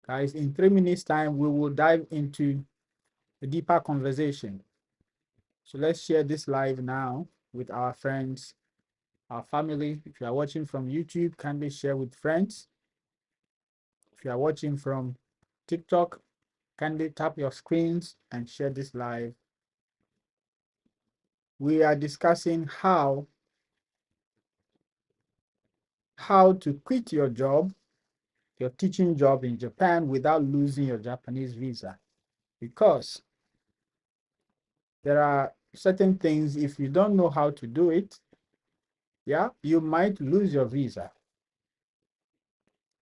Guys, in 3 minutes time, we will dive into a deeper conversation. So let's share this live now with our friends, our family. If you are watching from YouTube, kindly share with friends. If you are watching from TikTok, kindly tap your screens and share this live. We are discussing how to quit your job, your teaching job in Japan without losing your Japanese visa. Because there are certain things, if you don't know how to do it, yeah, you might lose your visa.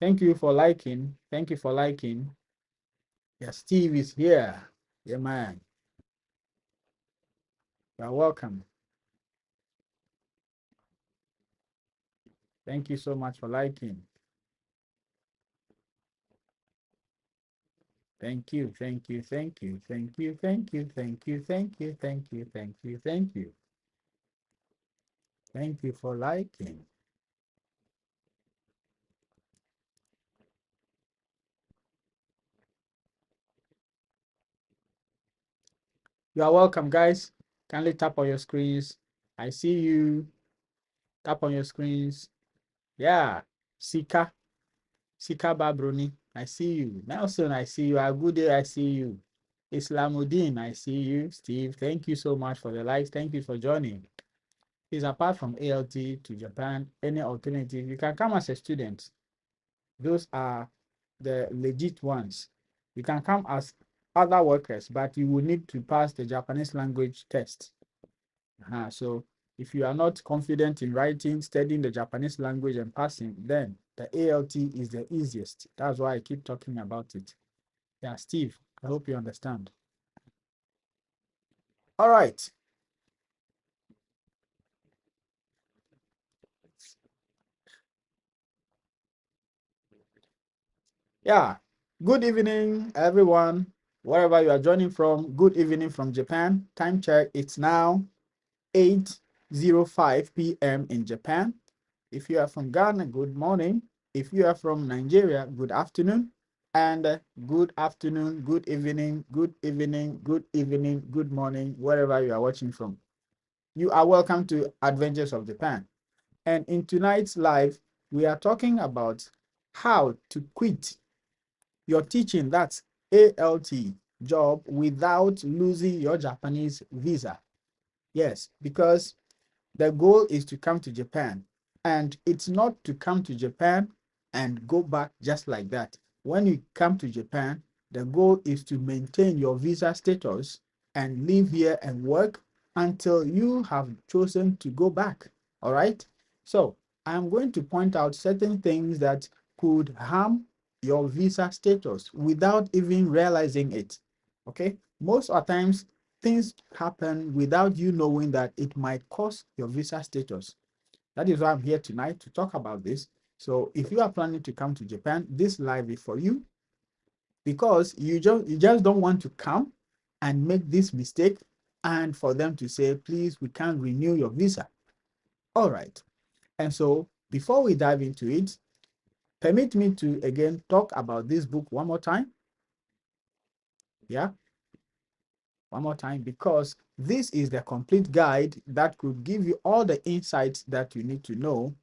Thank you for liking. Thank you for liking. Yeah, Steve is here. Yeah, man. You're welcome. Thank you so much for liking. Thank you, thank you, thank you, thank you, thank you, thank you, thank you, thank you, thank you, thank you. Thank you for liking. You are welcome, guys. Kindly tap on your screens. I see you. Tap on your screens. Yeah. Sika. Sika Babroni. I see you. Nelson, I see you. Agude, I see you. Islamuddin, I see you. Steve, thank you so much for the likes. Thank you for joining. Please, apart from ALT to Japan, any alternative, you can come as a student. Those are the legit ones. You can come as other workers, but you will need to pass the Japanese language test. So if you are not confident in writing, studying the Japanese language and passing, then the ALT is the easiest. That's why I keep talking about it. Yeah, Steve, I hope you understand. All right. Yeah. Good evening, everyone. Wherever you are joining from, good evening from Japan. Time check, it's now 8:05 p.m. in Japan. If you are from Ghana, good morning. If you are from Nigeria, good afternoon. And good afternoon, good evening, good evening, good evening, good morning, wherever you are watching from. You are welcome to Adventures of Japan. And in tonight's live, we are talking about how to quit your teaching, that's ALT job, without losing your Japanese visa. Yes, because the goal is to come to Japan, and it's not to come to Japan and go back just like that. When you come to Japan, the goal is to maintain your visa status and live here and work until you have chosen to go back. All right. So I'm going to point out certain things that could harm your visa status without even realizing it. Okay. Most of the times, things happen without you knowing that it might cause your visa status. That is why I'm here tonight to talk about this. So if you are planning to come to Japan, this live is for you, because you just don't want to come and make this mistake and for them to say, please, we can't renew your visa. All right. And so before we dive into it, permit me to again talk about this book one more time. Yeah. One more time, because this is the complete guide that could give you all the insights that you need to know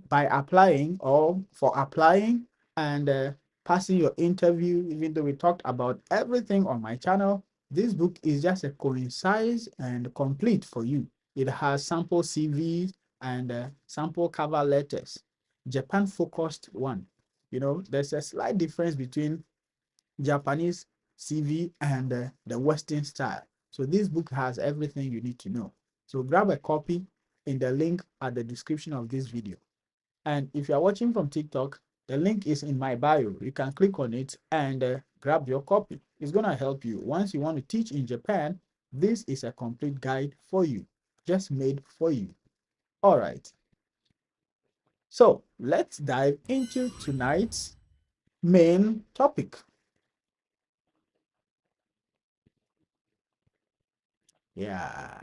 by applying, or for applying and passing your interview. Even though we talked about everything on my channel, this book is just a concise and complete for you. It has sample CVs and sample cover letters, Japan focused one. There's a slight difference between Japanese CV and the Western style. So this book has everything you need to know. So grab a copy in the link at the description of this video. And if you are watching from TikTok, the link is in my bio. You can click on it and grab your copy. It's going to help you. Once you want to teach in Japan, this is a complete guide for you, just made for you. All right. So let's dive into tonight's main topic. Yeah.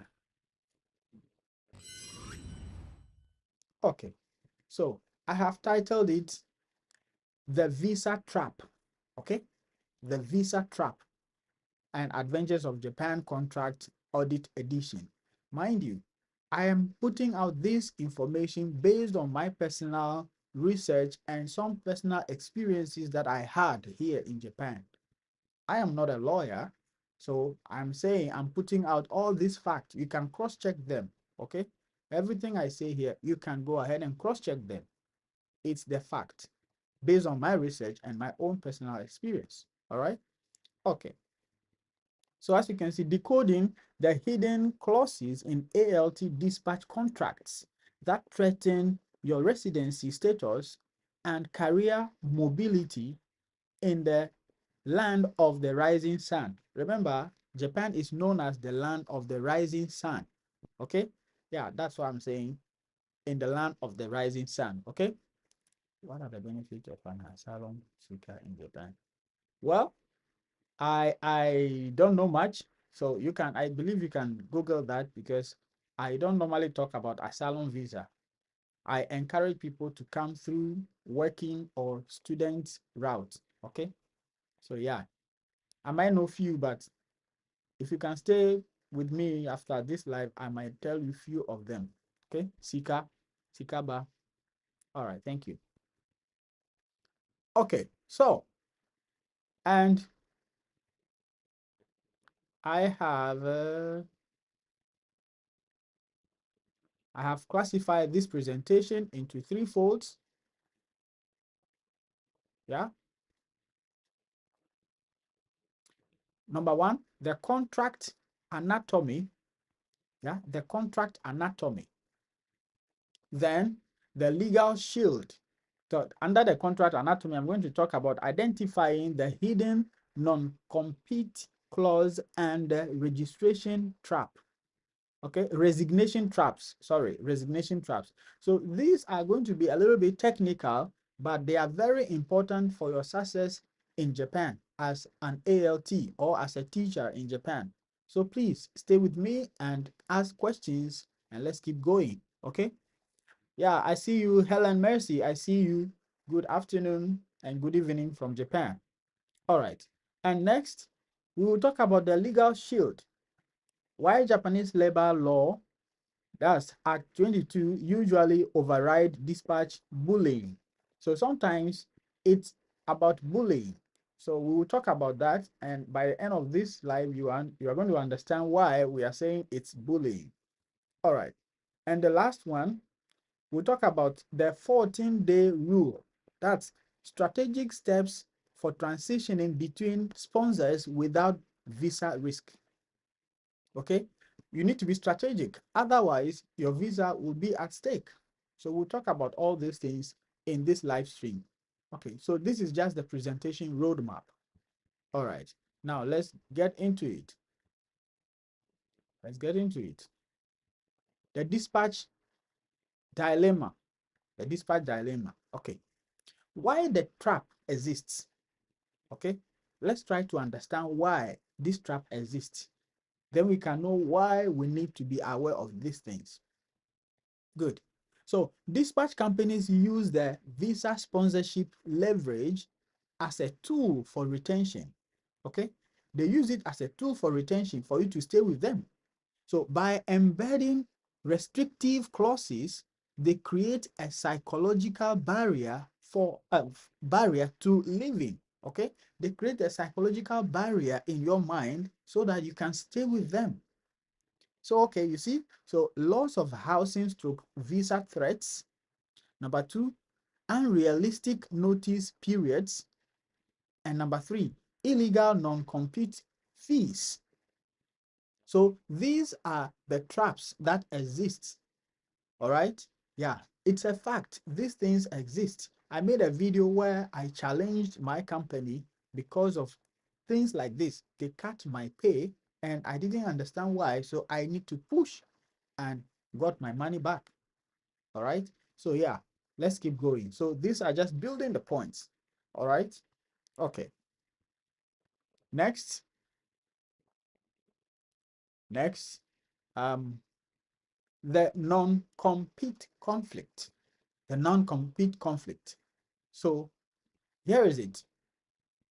Okay. So I have titled it the visa trap. Okay, the visa trap and Adventures of Japan Contract Audit Edition. Mind you, I am putting out this information based on my personal research and some personal experiences that I had here in Japan. I am not a lawyer, so I'm saying I'm putting out all these facts. You can cross-check them, okay? Everything I say here, you can go ahead and cross-check them. It's the fact based on my research and my own personal experience, all right? Okay. So as you can see, decoding the hidden clauses in ALT dispatch contracts that threaten your residency status and career mobility in the land of the rising sun. Remember, Japan is known as the land of the rising sun. Okay? Yeah, that's what I'm saying. In the land of the rising sun. Okay? What are the benefits of an asylum seeker in Japan? Well, I don't know much. So you can, I believe you can Google that because I don't normally talk about asylum visa. I encourage people to come through working or student route. Okay? So yeah, I might know few, but if you can stay with me after this live, I might tell you few of them. Okay, Sika, Sikaba. All right, thank you. Okay, so, and I have classified this presentation into three folds. Yeah. Number one, the contract anatomy. Yeah, the contract anatomy. Then the legal shield. So under the contract anatomy, I'm going to talk about identifying the hidden non-compete clause and the registration trap. Okay, resignation traps. Sorry, resignation traps. So these are going to be a little bit technical, but they are very important for your success in Japan as an ALT or as a teacher in Japan. So please stay with me and ask questions and let's keep going. Okay. Yeah, I see you, Helen Mercy. I see you. Good afternoon and good evening from Japan. All right. And next, we will talk about the legal shield. Why Japanese labor law, that's Act 22, usually override dispatch bullying. So sometimes it's about bullying. So we will talk about that. And by the end of this live, you are going to understand why we are saying it's bullying. All right. And the last one, we'll talk about the 14-day rule. That's strategic steps for transitioning between sponsors without visa risk. Okay, you need to be strategic. Otherwise, your visa will be at stake. So we'll talk about all these things in this live stream. Okay, so this is just the presentation roadmap. All right, now let's get into it. Let's get into it. The dispatch dilemma. The dispatch dilemma. Okay, why the trap exists. Okay, let's try to understand why this trap exists. Then we can know why we need to be aware of these things. Good. So dispatch companies use the visa sponsorship leverage as a tool for retention. Okay, they use it as a tool for retention for you to stay with them. So by embedding restrictive clauses, they create a psychological barrier for barrier to living. Okay, they create a psychological barrier in your mind so that you can stay with them. So okay, you see, so loss of housing stroke visa threats. Number two, unrealistic notice periods. And number three, illegal non-compete fees. So these are the traps that exist. All right. Yeah, it's a fact. These things exist. I made a video where I challenged my company because of things like this. They cut my pay and I didn't understand why. So I need to push and got my money back. All right. So yeah, let's keep going. So these are just building the points. All right. Okay. Next. Next. Um, the non-compete conflict. The non-compete conflict. So Here is it.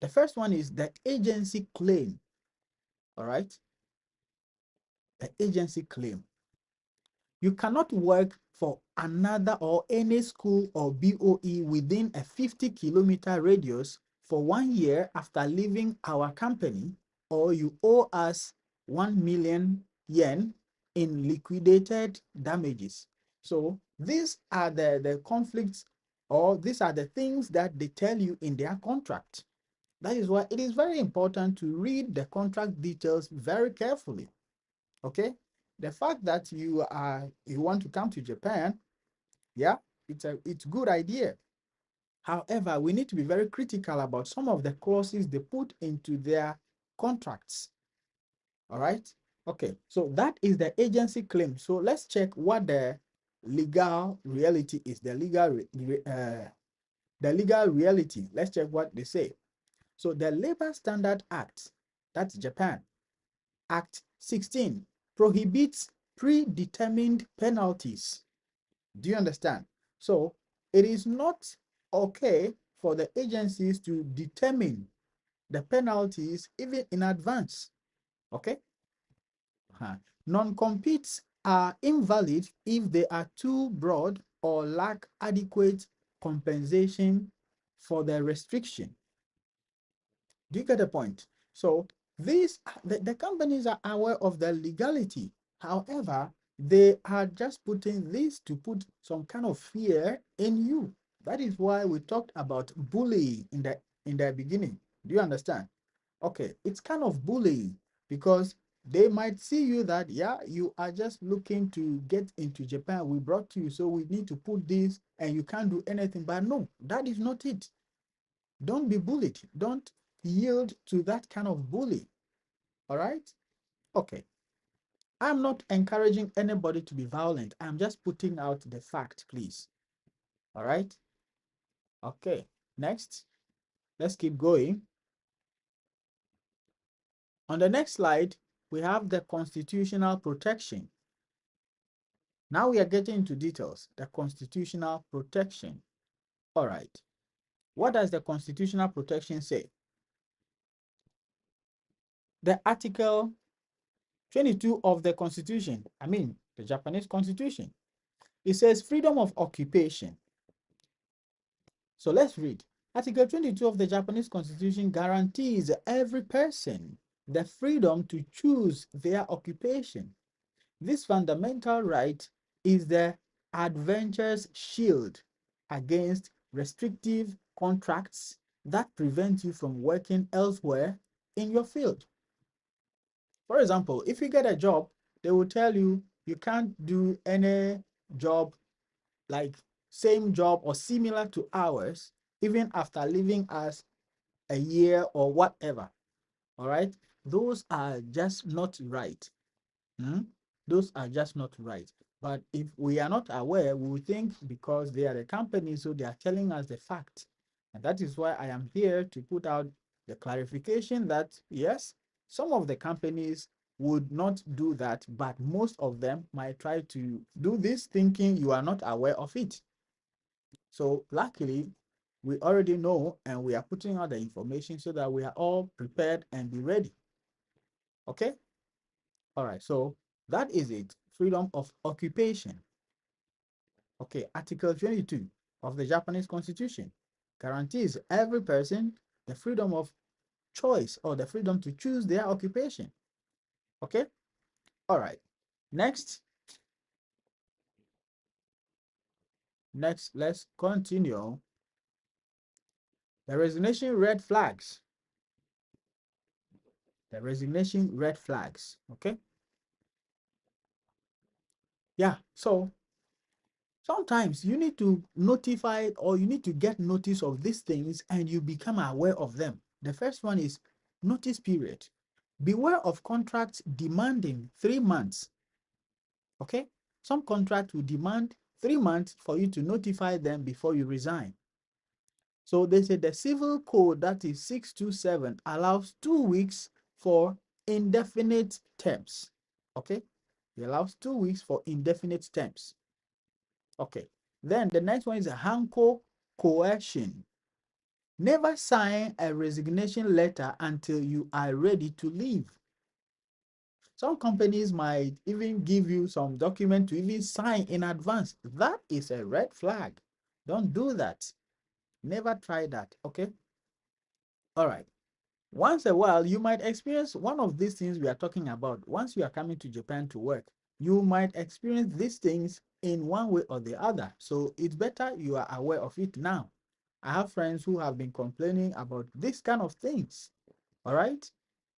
The first one is the agency claim. All right. The agency claim. You cannot work for another or any school or BOE within a 50-kilometer radius for 1 year after leaving our company, or you owe us 1 million yen in liquidated damages. So these are the conflicts, or these are the things that they tell you in their contract. That is why it is very important to read the contract details very carefully. Okay, the fact that you want to come to Japan, yeah, it's good idea. However, we need to be very critical about some of the clauses they put into their contracts. All right. Okay, so that is the agency claim. So let's check what the legal reality is. The legal reality. Let's check what they say. So the Labor Standard Act, that's Japan, Act 16 prohibits predetermined penalties. Do you understand? So it is not okay for the agencies to determine the penalties even in advance. Okay? Non-competes are invalid if they are too broad or lack adequate compensation for the restriction. Do you get the point? So the companies are aware of the legality. However, they are just putting this to put some kind of fear in you. That is why we talked about bullying in the beginning. Do you understand? Okay, it's kind of bullying because they might see you that, yeah, you are just looking to get into Japan. We brought you, so we need to put this and you can't do anything. But no, that is not it. Don't be bullied. Don't yield to that kind of bully. All right? Okay. I'm not encouraging anybody to be violent. I'm just putting out the fact, please. All right? Okay. Next, let's keep going. On the next slide, we have the constitutional protection. Now we are getting into details. The constitutional protection. All right. What does the constitutional protection say? The Article 22 of the Constitution, the Japanese Constitution, it says freedom of occupation. So let's read. Article 22 of the Japanese Constitution guarantees every person the freedom to choose their occupation. This fundamental right is the adventurous shield against restrictive contracts that prevent you from working elsewhere in your field. For example, if you get a job, they will tell you you can't do any job like same job or similar to ours, even after leaving us a year or whatever. All right. Those are just not right. Hmm? Those are just not right. But if we are not aware, we will think because they are a company, so they are telling us the fact. And that is why I am here to put out the clarification that yes, some of the companies would not do that, but most of them might try to do this thinking you are not aware of it. So luckily, we already know and we are putting out the information so that we are all prepared and be ready. Okay? All right, so that is it. Freedom of occupation. Okay, Article 22 of the Japanese Constitution guarantees every person the freedom of choice or the freedom to choose their occupation. Okay? All right. Next, let's continue. The resignation red flags. The resignation red flags. Okay? Yeah, so sometimes you need to notify or you need to get notice of these things and you become aware of them. The first one is notice period. Beware of contracts demanding 3 months. Okay? Some contracts will demand 3 months for you to notify them before you resign. So they say the civil code, that is 627, allows 2 weeks for indefinite terms. Okay? It allows 2 weeks for indefinite terms. Okay. Then the next one is a hanko coercion. Never sign a resignation letter until you are ready to leave. Some companies might even give you some document to even sign in advance. That is a red flag. Don't do that. Never try that, okay? All right. Once a while, you might experience one of these things we are talking about. Once you are coming to Japan to work, you might experience these things in one way or the other. So it's better you are aware of it now. I have friends who have been complaining about this kind of things. All right.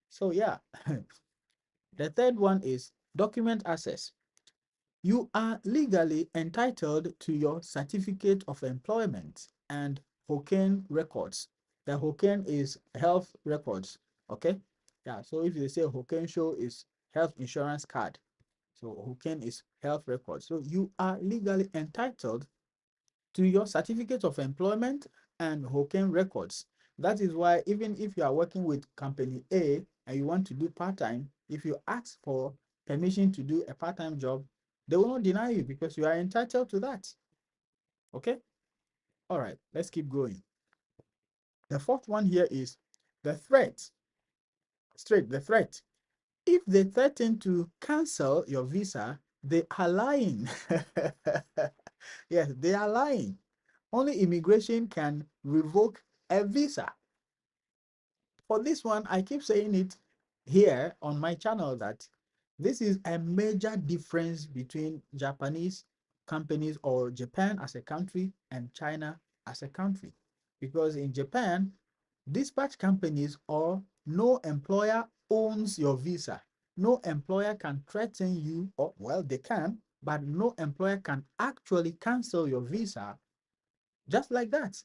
So yeah, the third one is document access. You are legally entitled to your certificate of employment and Hokkien records. The Hokkien is health records. Okay. Yeah. So if they say Hokkien show is health insurance card, so Hokkien is health records. So you are legally entitled to your certificate of employment and Hokkien records. That is why even if you are working with company A and you want to do part-time, if you ask for permission to do a part-time job, they will not deny you because you are entitled to that. Okay? All right, let's keep going. The fourth one here is the threat. The threat. If they threaten to cancel your visa, they are lying. Yes, they are lying. Only immigration can revoke a visa. For this one, I keep saying it here on my channel that this is a major difference between Japanese companies or Japan as a country and China as a country. Because in Japan, dispatch companies or no employer owns your visa. No employer can threaten you, or well, they can, but no employer can actually cancel your visa just like that.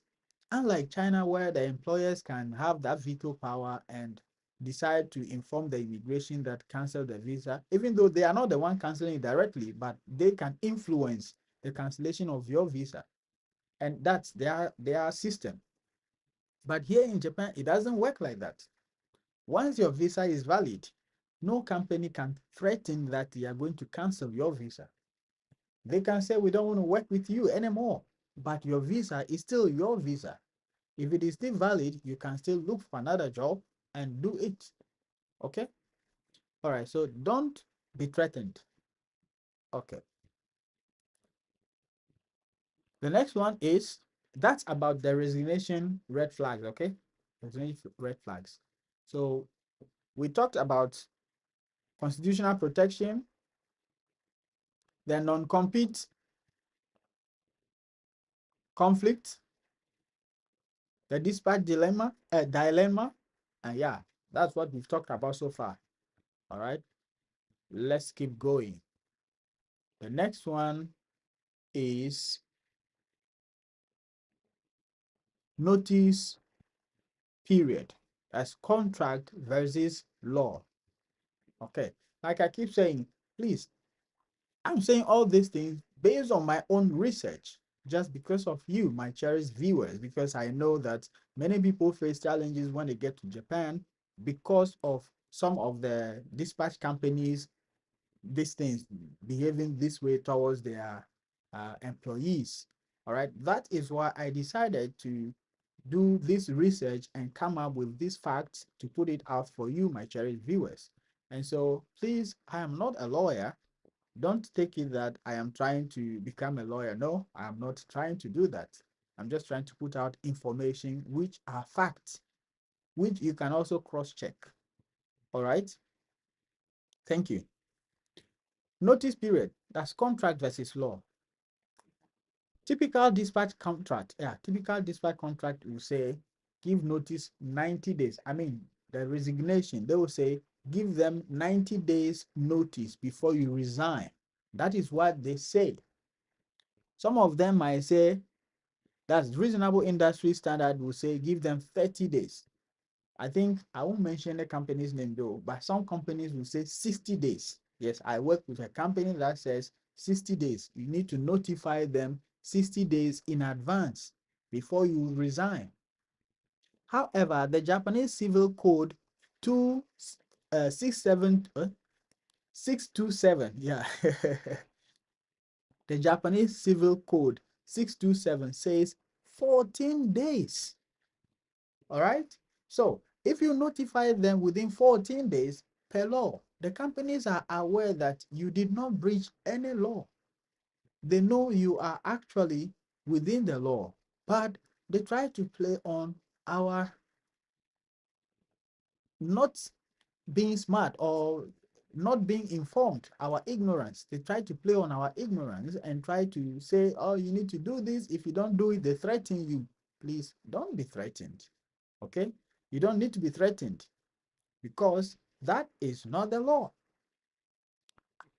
Unlike China, where the employers can have that veto power and decide to inform the immigration that cancel the visa, even though they are not the one canceling it directly, but they can influence the cancellation of your visa. And that's their system. But here in Japan, it doesn't work like that. Once your visa is valid, no company can threaten that they are going to cancel your visa. They can say, we don't want to work with you anymore, but your visa is still your visa. If it is still valid, you can still look for another job and do it. Okay? All right. So don't be threatened. Okay. The next one is that's about the resignation red flags. Okay? Resignation red flags. So we talked about constitutional protection, the non-compete conflict, the dispatch dilemma, and yeah, that's what we've talked about so far. All right. Let's keep going. The next one is notice period. That's contract versus law. Okay. Like I keep saying, please, I'm saying all these things based on my own research, just because of you, my cherished viewers, because I know that many people face challenges when they get to Japan because of some of the dispatch companies, these things behaving this way towards their employees. All right. That is why I decided to do this research and come up with these facts to put it out for you, my cherished viewers. And so please, I am not a lawyer. Don't take it that I am trying to become a lawyer. No, I am not trying to do that. I'm just trying to put out information which are facts, which you can also cross-check. All right. Thank you. Notice period. That's contract versus law. Typical dispatch contract, typical dispatch contract will say give notice 90 days. I mean, the resignation, they will say give them 90 days notice before you resign. That is what they say. Some of them might say that's reasonable industry standard will say give them 30 days. I think I won't mention the company's name though, but some companies will say 60 days. Yes, I work with a company that says 60 days. You need to notify them 60 days in advance before you resign. However, the Japanese Civil Code 627, yeah. The Japanese Civil Code 627 says 14 days. All right. So if you notify them within 14 days per law, the companies are aware that you did not breach any law. They know you are actually within the law, but they try to play on our not being smart or not being informed, our ignorance. They try to play on our ignorance and try to say, oh, you need to do this. If you don't do it, they threaten you. Please don't be threatened. Okay? You don't need to be threatened because that is not the law.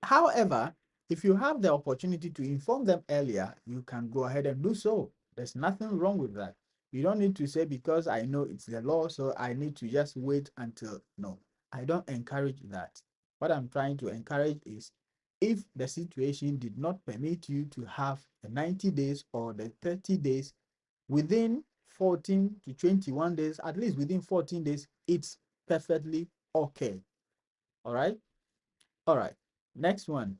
However, if you have the opportunity to inform them earlier, you can go ahead and do so. There's nothing wrong with that. You don't need to say, because I know it's the law, so I need to just wait until. No, I don't encourage that. What I'm trying to encourage is, if the situation did not permit you to have the 90 days or the 30 days, within 14 to 21 days, at least within 14 days, it's perfectly okay. All right. All right. Next one.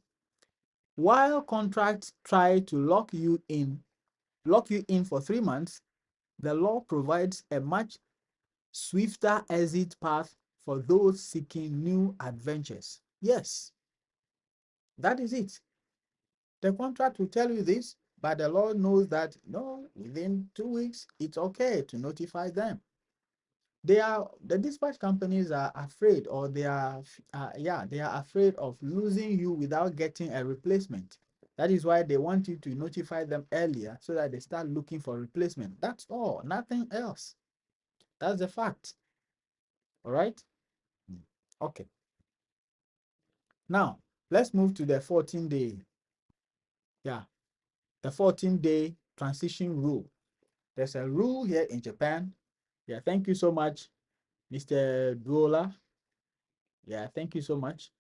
While contracts try to lock you in for 3 months, the law provides a much swifter exit path for those seeking new adventures. Yes, that is it. The contract will tell you this, but the law knows that no, within 2 weeks, it's okay to notify them. The dispatch companies are afraid, or they are afraid of losing you without getting a replacement. That is why they want you to notify them earlier so that they start looking for replacement. That's all, nothing else. That's the fact. All right. Okay. Now let's move to the 14-day. Yeah, the 14-day transition rule. There's a rule here in Japan. Yeah, thank you so much, Mr. Duola. Yeah, thank you so much.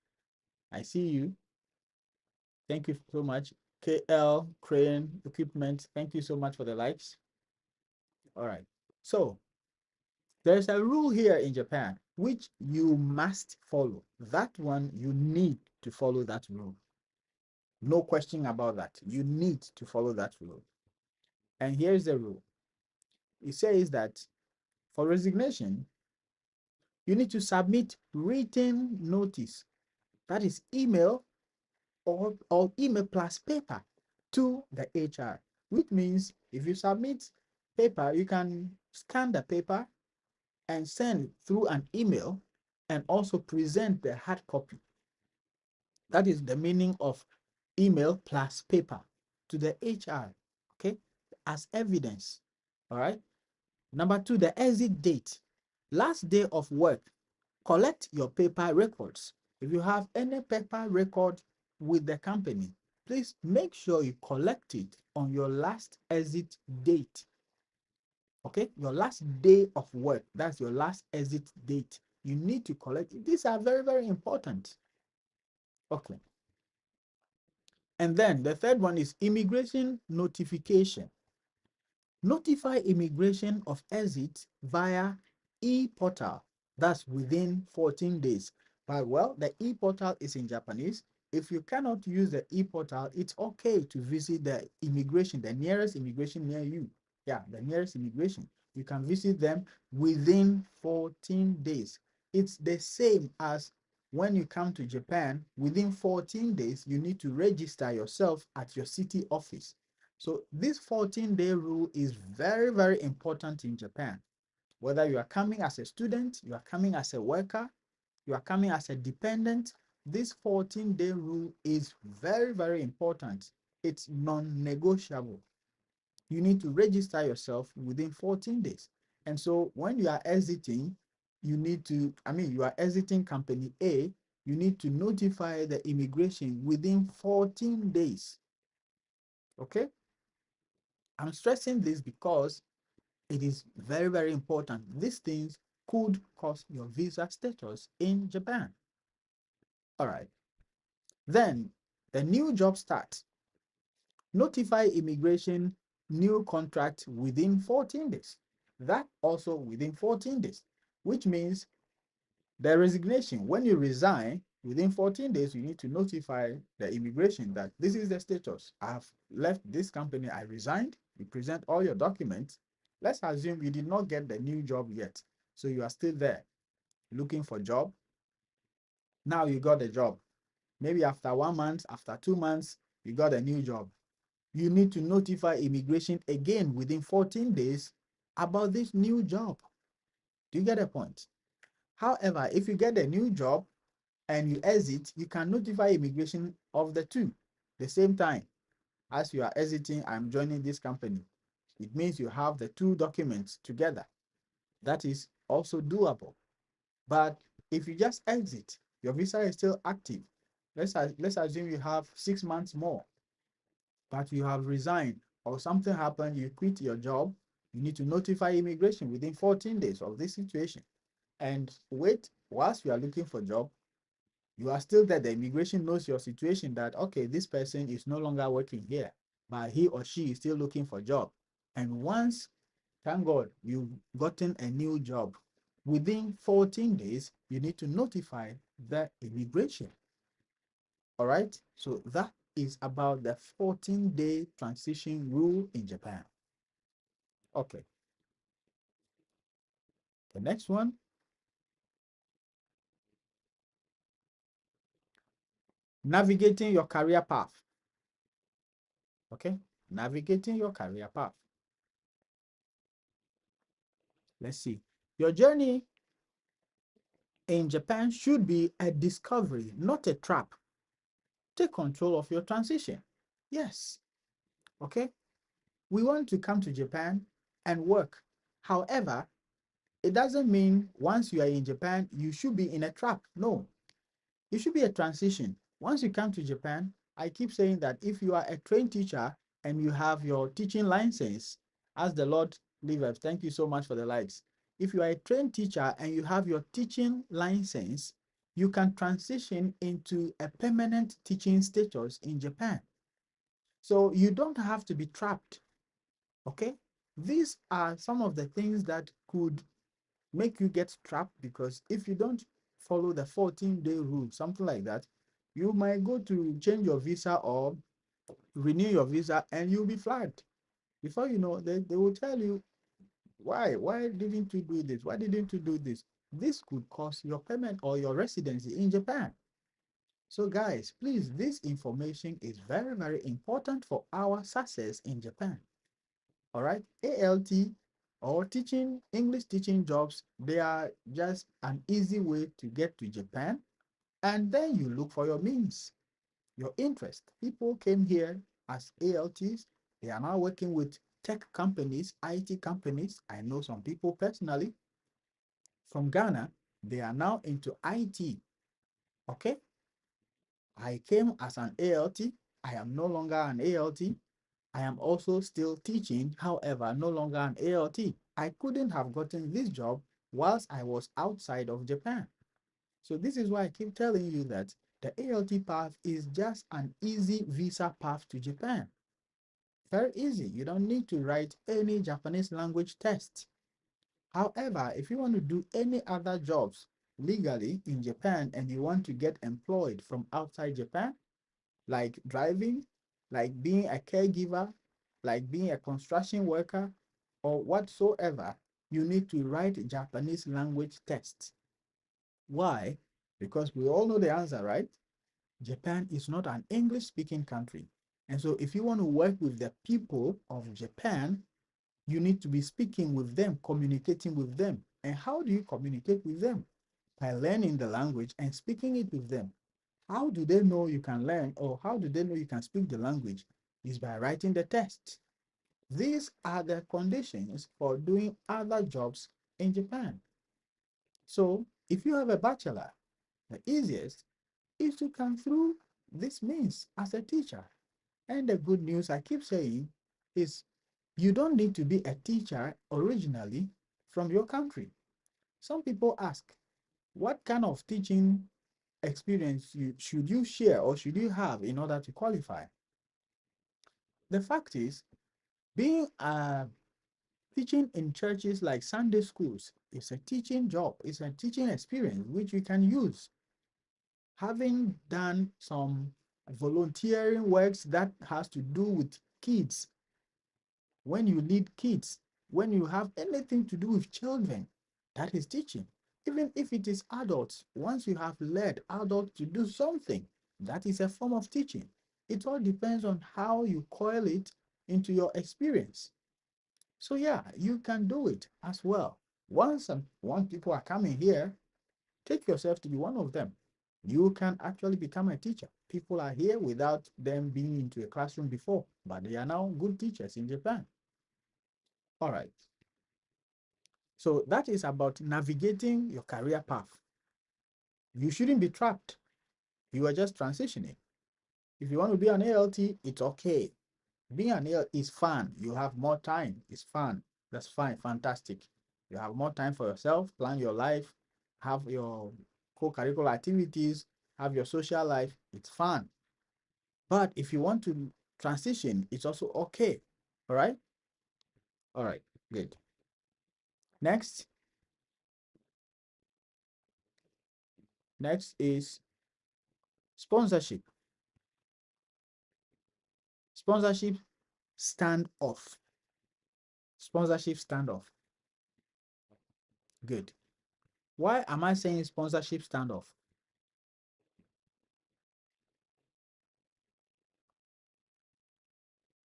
I see you. Thank you so much. KL Crane Equipment. Thank you so much for the likes. All right. So there's a rule here in Japan which you must follow. That one, you need to follow that rule. No question about that. You need to follow that rule. And here's the rule. It says that for resignation, you need to submit written notice. That is email or email plus paper to the HR, which means if you submit paper, you can scan the paper and send through an email and also present the hard copy. That is the meaning of email plus paper to the HR, okay, as evidence. All right. Number two, the exit date. Last day of work, collect your paper records. If you have any paper record with the company, please make sure you collect it on your last exit date. Okay, your last day of work, that's your last exit date. You need to collect it. These are very, very important. Okay. And then the third one is immigration notification. Notify immigration of exit via e-portal. That's within 14 days. But well, the e-portal is in Japanese. If you cannot use the e-portal, it's okay to visit the immigration, the nearest immigration near you. Yeah, the nearest immigration. You can visit them within 14 days. It's the same as when you come to Japan, within 14 days, you need to register yourself at your city office. So this 14-day rule is very, very important in Japan. Whether you are coming as a student, you are coming as a worker, you are coming as a dependent, this 14-day rule is very, very important. It's non-negotiable. You need to register yourself within 14 days. And so when you are exiting, you need to, you are exiting company A, you need to notify the immigration within 14 days. Okay? I'm stressing this because it is very, very important. These things could cause your visa status in Japan. All right. Then the new job starts. Notify immigration new contract within 14 days. That also within 14 days, which means the resignation, when you resign, within 14 days, you need to notify the immigration that this is the status. I have left this company, I resigned. You present all your documents. Let's assume you did not get the new job yet. So you are still there looking for a job. Now you got a job. Maybe after 1 month, after 2 months, you got a new job. You need to notify immigration again within 14 days about this new job. Do you get a point? However, if you get a new job and you exit, you can notify immigration of the two the same time. As you are exiting, I'm joining this company. It means you have the two documents together. That is also doable. But if you just exit, your visa is still active. Let's assume you have 6 months more, but you have resigned or something happened, you quit your job, you need to notify immigration within 14 days of this situation. And wait, whilst you are looking for a job, you are still there. The immigration knows your situation that, okay, this person is no longer working here, but he or she is still looking for a job. And once, thank God, you've gotten a new job, within 14 days, you need to notify the immigration. All right. So that is about the 14-day transition rule in Japan. Okay. The next one, navigating your career path. Okay. Navigating your career path. Let's see. Your journey in Japan should be a discovery, not a trap. Take control of your transition. Yes. Okay. We want to come to Japan and work. However, it doesn't mean once you are in Japan, you should be in a trap. No, it should be a transition. Once you come to Japan, I keep saying that if you are a trained teacher and you have your teaching license, as the Lord liveth, thank you so much for the likes. If you are a trained teacher and you have your teaching license, you can transition into a permanent teaching status in Japan. So you don't have to be trapped. Okay? These are some of the things that could make you get trapped, because if you don't follow the 14-day rule, something like that, you might go to change your visa or renew your visa and you'll be flagged. Before you know, they will tell you, why didn't you do this? Why didn't you do this? This could cost your payment or your residency in Japan. So guys, please, this information is very, very important for our success in Japan. All right, ALT or teaching English teaching jobs, they are just an easy way to get to Japan. And then you look for your means, your interest. People came here as ALTs. They are now working with tech companies, IT companies. I know some people personally from Ghana. They are now into IT. Okay. I came as an ALT. I am no longer an ALT. I am also still teaching, however, no longer an ALT. I couldn't have gotten this job whilst I was outside of Japan. So this is why I keep telling you that the ALT path is just an easy visa path to Japan. Very easy. You don't need to write any Japanese language test. However, if you want to do any other jobs legally in Japan and you want to get employed from outside Japan, like driving, like being a caregiver, like being a construction worker, or whatsoever, you need to write Japanese language tests. Why? Because we all know the answer, right? Japan is not an English-speaking country. And so if you want to work with the people of Japan, you need to be speaking with them, communicating with them. And how do you communicate with them? By learning the language and speaking it with them. How do they know you can learn, or how do they know you can speak the language? Is by writing the test. These are the conditions for doing other jobs in Japan. So if you have a bachelor, the easiest is to come through this means as a teacher. And the good news I keep saying is you don't need to be a teacher originally from your country. Some people ask, what kind of teaching experience should you share or should you have in order to qualify? The fact is, being teaching in churches like Sunday schools is a teaching job, it's a teaching experience which you can use. Having done some volunteering works that has to do with kids, when you lead kids, when you have anything to do with children, that is teaching. Even if it is adults, once you have led adults to do something, that is a form of teaching. It all depends on how you coil it into your experience. So yeah, you can do it as well. Once people are coming here, take yourself to be one of them. You can actually become a teacher. People are here without them being into a classroom before, but they are now good teachers in Japan. All right. So that is about navigating your career path. You shouldn't be trapped. You are just transitioning. If you want to be an ALT, it's okay. Being an ALT is fun. You have more time. It's fun. That's fine. Fantastic. You have more time for yourself, plan your life, have your co-curricular activities, have your social life. It's fun. But if you want to transition, it's also okay. All right? All right. Good. Next. Next is sponsorship. Sponsorship standoff. Sponsorship standoff. Good. Why am I saying sponsorship standoff?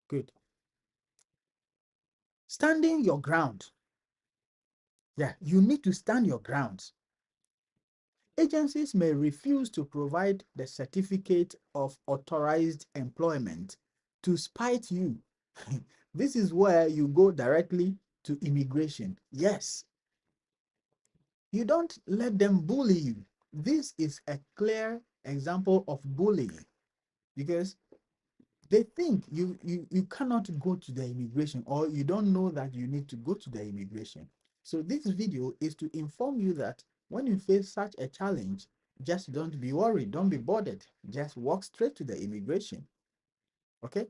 Good. Standing your ground. Yeah, you need to stand your ground. Agencies may refuse to provide the certificate of authorized employment to spite you. This is where you go directly to immigration. Yes, you don't let them bully you. This is a clear example of bullying because they think you cannot go to the immigration, or you don't know that you need to go to the immigration. So this video is to inform you that when you face such a challenge, just don't be worried, don't be bothered, just walk straight to the immigration. Okay,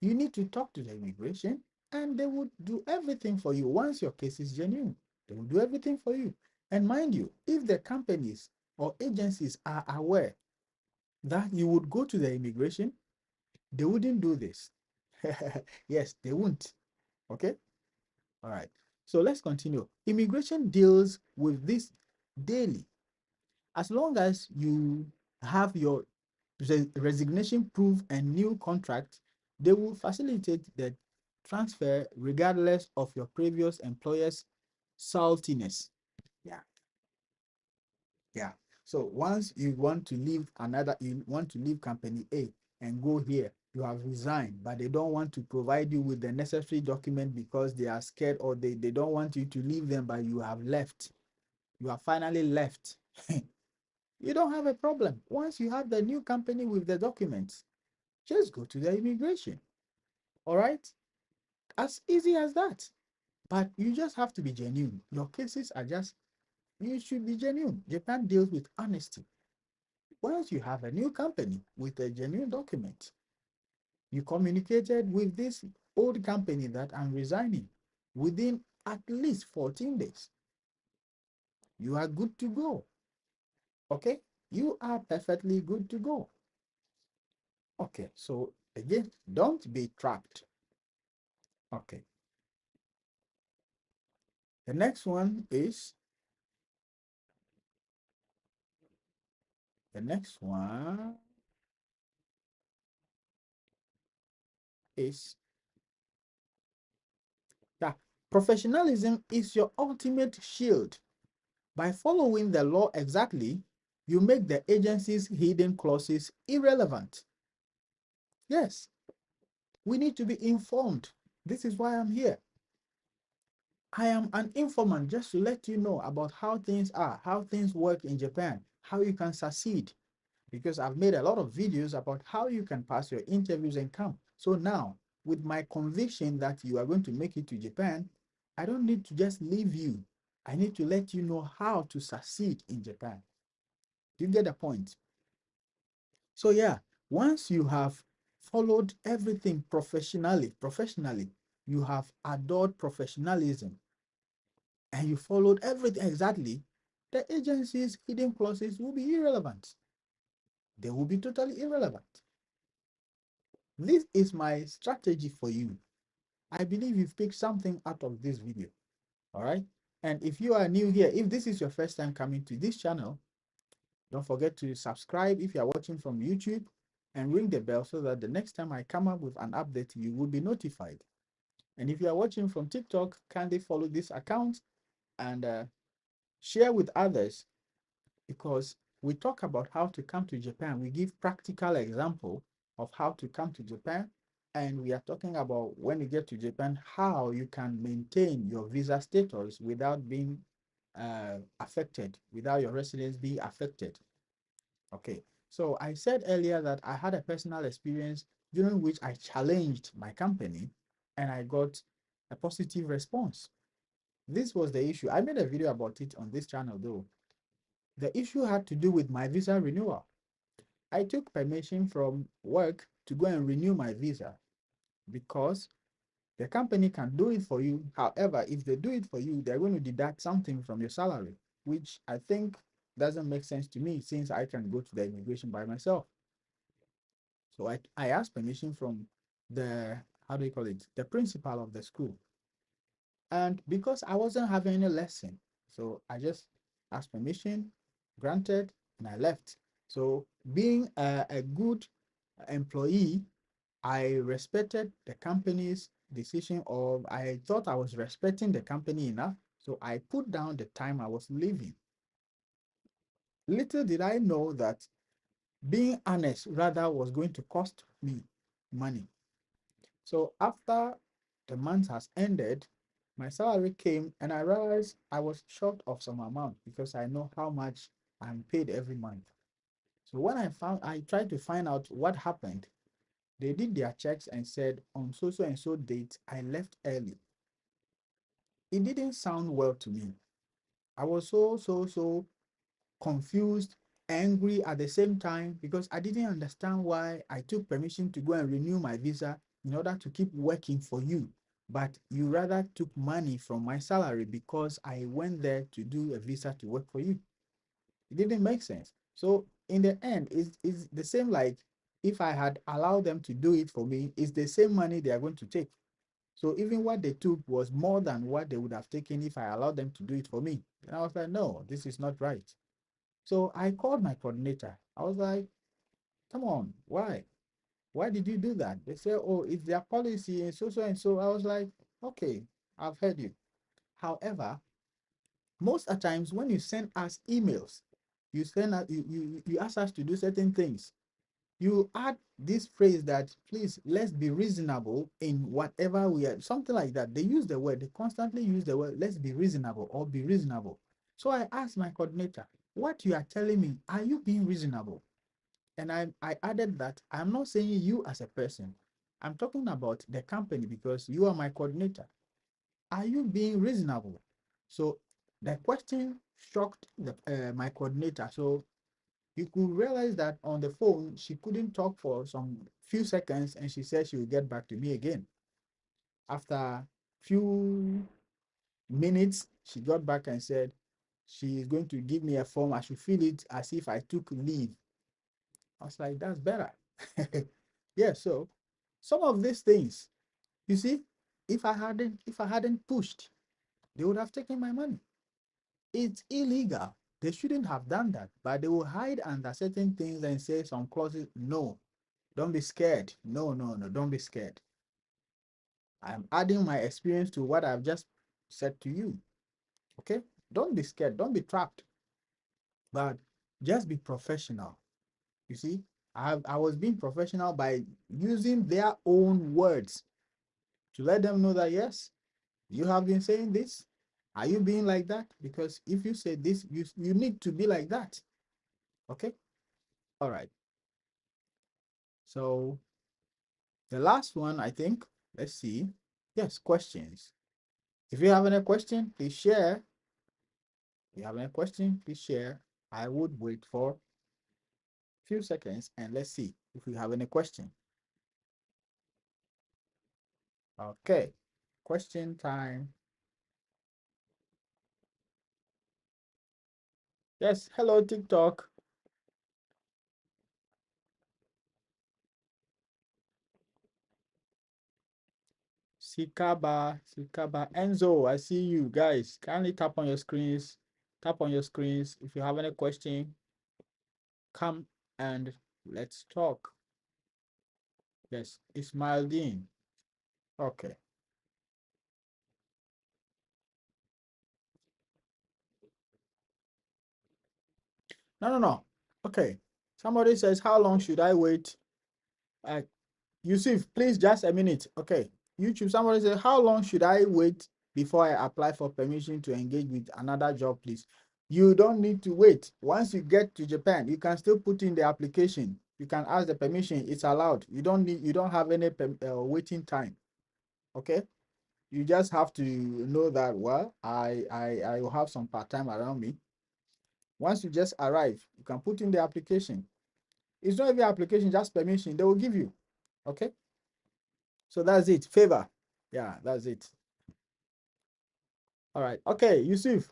you need to talk to the immigration and they would do everything for you. Once your case is genuine, they will do everything for you. And mind you, if the companies or agencies are aware that you would go to the immigration, they wouldn't do this. Yes, they won't. Okay. All right. So let's continue. Immigration deals with this daily. As long as you have your resignation proof and new contract, they will facilitate the transfer regardless of your previous employer's saltiness. Yeah. Yeah. So once you want to leave you want to leave company A and go here, you have resigned, but they don't want to provide you with the necessary document because they are scared, or they don't want you to leave them, but you have left. You have finally left. You don't have a problem. Once you have the new company with the documents, just go to the immigration. All right? As easy as that. But you just have to be genuine. Your cases are just, you should be genuine. Japan deals with honesty. Once you have a new company with a genuine document, you communicated with this old company that I'm resigning within at least 14 days. You are good to go. Okay? You are perfectly good to go. Okay, so again, don't be trapped. Okay. The next one is the next one is that professionalism is your ultimate shield. By following the law exactly, you make the agency's hidden clauses irrelevant. Yes, we need to be informed. This is why I'm here. I am an informant just to let you know about how things are, how things work in Japan, how you can succeed. Because I've made a lot of videos about how you can pass your interviews and come. So now, with my conviction that you are going to make it to Japan, I don't need to just leave you. I need to let you know how to succeed in Japan. Do you get the point? So yeah, once you have followed everything professionally, you have adored professionalism and you followed everything exactly, the agency's hidden clauses will be irrelevant. They will be totally irrelevant. This is my strategy for you. I believe you've picked something out of this video. All right. And if you are new here, if this is your first time coming to this channel, don't forget to subscribe if you are watching from YouTube and ring the bell so that the next time I come up with an update, you will be notified. And if you are watching from TikTok, kindly follow this account and share with others, because we talk about how to come to Japan. We give practical example of how to come to Japan. And we are talking about when you get to Japan, how you can maintain your visa status without being affected, without your residence being affected. Okay. So I said earlier that I had a personal experience during which I challenged my company and I got a positive response. This was the issue. I made a video about it on this channel though. The issue had to do with my visa renewal. I took permission from work to go and renew my visa because the company can do it for you. However, if they do it for you, they're going to deduct something from your salary, which I think doesn't make sense to me since I can go to the immigration by myself. So I asked permission from the, how do you call it, the principal of the school. And because I wasn't having any lesson, so I just asked permission, granted, and I left. So being a good employee, I respected the company's decision, or I thought I was respecting the company enough. So I put down the time I was leaving. Little did I know that being honest rather was going to cost me money. So after the month has ended, my salary came and I realized I was short of some amount because I know how much I'm paid every month. So when I tried to find out what happened. They did their checks and said on so so and so date I left early. It didn't sound well to me. I was so confused, angry at the same time because I didn't understand why I took permission to go and renew my visa in order to keep working for you. But you rather took money from my salary because I went there to do a visa to work for you. It didn't make sense. So in the end, it's the same like if I had allowed them to do it for me, it's the same money they are going to take. So even what they took was more than what they would have taken if I allowed them to do it for me. And I was like, no, this is not right. So I called my coordinator. I was like, come on, why? Why did you do that? They said, oh, it's their policy and so so and so. I was like, okay, I've heard you. However, most of the times when you send us emails, you send us, you ask us to do certain things. You add this phrase that please let's be reasonable in whatever we are, something like that. They use the word, they constantly use the word let's be reasonable or be reasonable. So I asked my coordinator, what you are telling me, are you being reasonable? And I added that I'm not saying you as a person, I'm talking about the company because you are my coordinator. Are you being reasonable? So the question shocked my coordinator. So you could realize that on the phone, she couldn't talk for some few seconds and she said she will get back to me again. After few minutes, she got back and said she is going to give me a form. I should fill it as if I took leave. I was like, that's better. Yeah, so some of these things, you see, if I hadn't pushed, they would have taken my money. It's illegal. They shouldn't have done that, but they will hide under certain things and say some clauses. No, don't be scared. No, no, no, don't be scared. I'm adding my experience to what I've just said to you. Okay? Don't be scared. Don't be trapped. But just be professional. You see, I was being professional by using their own words to let them know that yes, you have been saying this. Are you being like that? Because if you say this, you need to be like that. Okay? All right. So the last one, I think, let's see. Yes, questions. If you have any question, please share. If you have any question, please share. I would wait for a few seconds and let's see if we have any question. Okay, question time. Yes, hello TikTok. Sikaba, Enzo, I see you guys. Kindly tap on your screens. Tap on your screens. If you have any question, come and let's talk. Yes, Ismail Dean. Okay. No. Okay. Somebody says, how long should I wait? Uh, Yusuf, please just a minute. Okay. YouTube, somebody says, how long should I wait before I apply for permission to engage with another job, please? You don't need to wait. Once you get to Japan, you can still put in the application. You can ask the permission. It's allowed. You don't have any waiting time. Okay. You just have to know that, well, I will have some part-time around me. Once you just arrive, you can put in the application. It's not even application, just permission. They will give you. Okay. So that's it. Favor. Yeah, that's it. All right. Okay, Yusuf.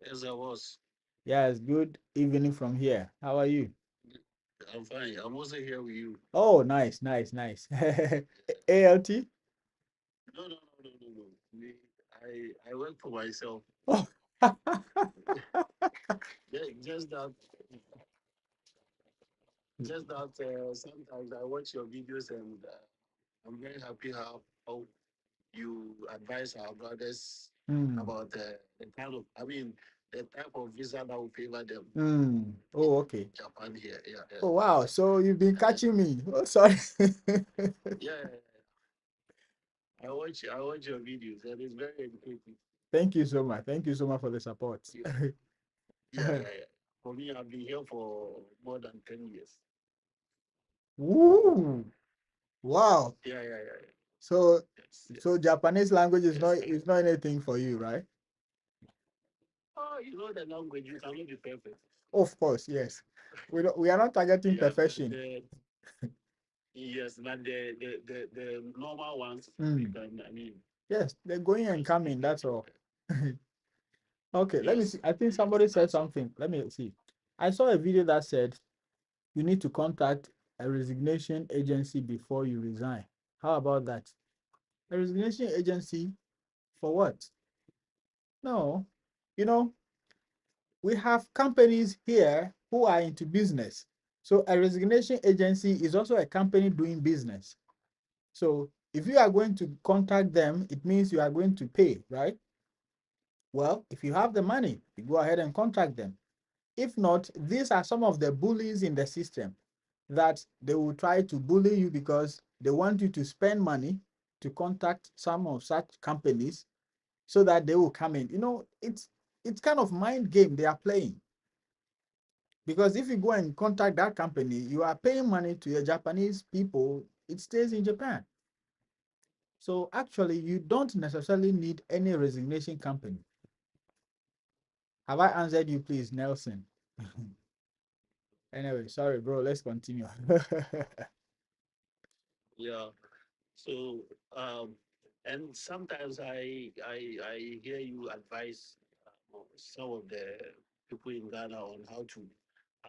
Yes, I was. Yes, good evening from here. How are you? I'm fine. I'm also here with you. Oh, nice. ALT? No. I work for myself. Oh. Just that, sometimes I watch your videos and I'm very happy how you advise our brothers Mm. about the kind of, I mean, the type of visa that will favor them Mm. in Oh, okay. Japan here. Yeah. Oh, wow. So you've been And then, catching me. Oh, sorry. yeah. I watch your videos and it's very educative. Thank you so much. Thank you so much for the support. Yeah. Yeah. For me, I've been here for more than 10 years. Woo. Wow. Yeah. So Yes. Japanese language Yes. is not anything for you, right? Oh, you know the language, you cannot be perfect. Of course, yes. We are not targeting Yeah, but perfection. yes, but the normal ones, you Mm. can, I mean, Yes, they're going and just coming, speak it. that's all. Okay, let me see. Yes, I think yes, somebody said that's all. something. Let me see. I saw a video that said you need to contact a resignation agency before you resign. How about that? A resignation agency for what? No. You know, we have companies here who are into business. So a resignation agency is also a company doing business. So if you are going to contact them, it means you are going to pay, right? Well, if you have the money, you go ahead and contact them. If not, these are some of the bullies in the system that they will try to bully you because they want you to spend money to contact some of such companies so that they will come in. You know, it's kind of mind game they are playing. Because if you go and contact that company, you are paying money to your Japanese people, it stays in Japan. So actually, you don't necessarily need any resignation company. Have I answered you, please, Nelson? Anyway, sorry, bro. Let's continue. Yeah. So, and sometimes I hear you advise some of the people in Ghana on how to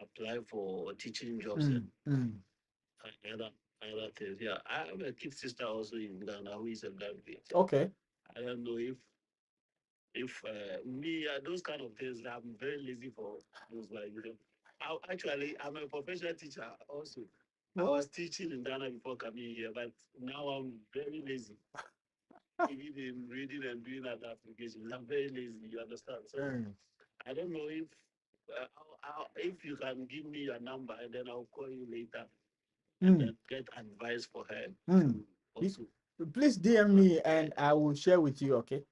apply for teaching jobs Mm, mm. and other things. Yeah, I have a kid sister also in Ghana who is a graduate. Okay. I don't know if me those kind of things. I'm very lazy for those like I'm a professional teacher also. I Well, was teaching in Ghana before coming here, but now I'm very lazy. Even in reading and doing other applications, I'm very lazy. You understand? So mm, I don't know if you can give me your number and then I'll call you later and mm, then get advice for her mm. to You- also Please DM apply. me Yeah. and I will share with you. Okay.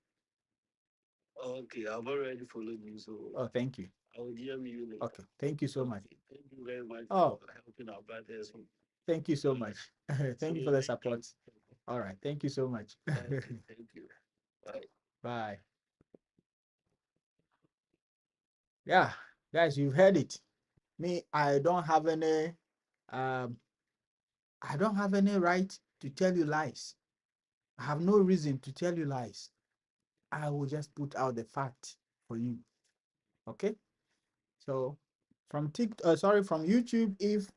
Okay, I've already followed you, so Oh, thank you. I will DM you later. Okay. Thank you so much. Okay, thank you very much for Oh, helping our brothers. thank you so All much. right. So Thank you for the next time. support. All right. Thank you so much. Okay, thank you. Bye. Bye. Yeah, guys, you've heard it. Me, um, I don't have any right to tell you lies. I have no reason to tell you lies. I will just put out the fact for you. Okay. So from YouTube, if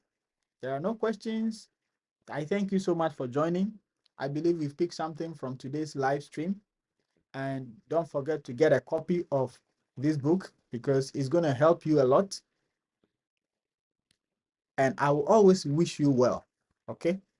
there are no questions, I thank you so much for joining. I believe we've picked something from today's live stream. And don't forget to get a copy of this book because it's going to help you a lot. And I will always wish you well. Okay.